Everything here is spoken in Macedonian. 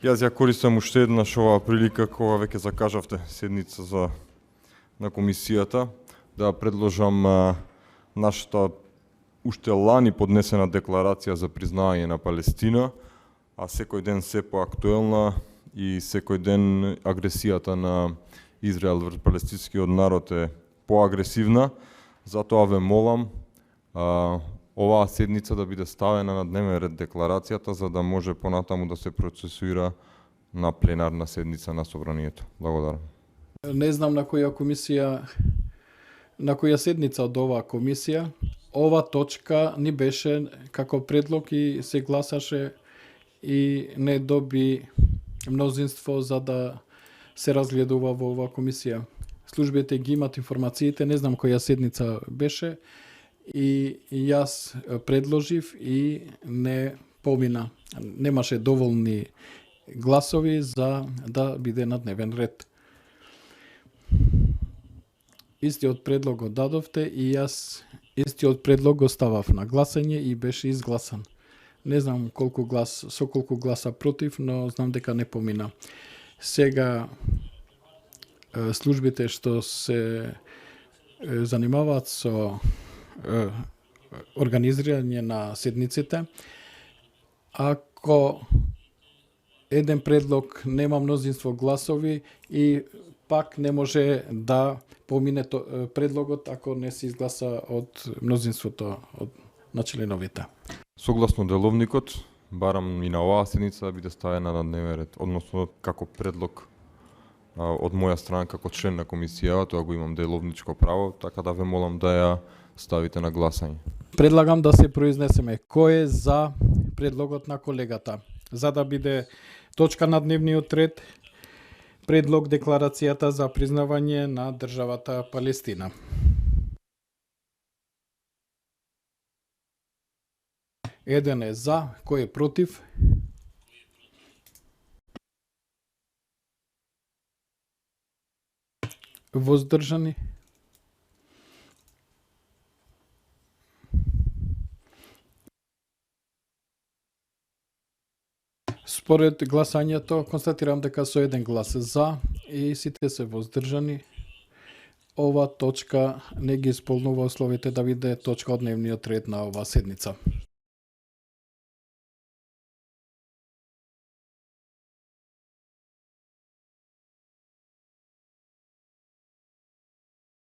Јас ја користам уште еднаш оваа прилика кога веќе закажавте седница на комисијата да предложам нашата уште лани поднесена декларација за признавање на Палестина, а секој ден се поактуелна и секој ден агресијата на Израел врз палестинскиот народ е поагресивна. Затоа ве молам оваа седница да биде ставена на дневен ред декларацијата за да може понатаму да се процесуира на пленарна седница на собранието. Благодарам. Не знам на која седница од оваа комисија ова точка ни беше како предлог и се гласаше и не доби мнозинство за да се разгледува во оваа комисија. Службите ги имат информациите, не знам која седница беше и јас предложив и не помина. Немаше доволни гласови за да биде на дневен ред. Истиот предлог го дадовте и јас истиот предлог го ставав на гласање и беше изгласан. Не знам со колку гласа против, но знам дека не помина. Сега службите што се занимаваат со организирање на седниците, ако еден предлог нема мнозинство гласови и пак не може да помине предлогот ако не се изгласа од мнозинството на членовите. Согласно деловникот, барам и на оваа седница да биде ставена на дневен ред, односно како предлог од моја страна како член на комисија, тоа го имам деловничко право, така да ве молам да ја ставите на гласање. Предлагам да се произнесеме кој е за предлогот на колегата, за да биде точка на дневниот ред предлог декларацијата за признавање на државата Палестина. Еден е за, кој е против? Воздржани? Според гласањето, констатирам дека со еден глас за и сите се воздржани, ова точка не ги исполнува условите да биде точка од дневниот ред на оваа седница.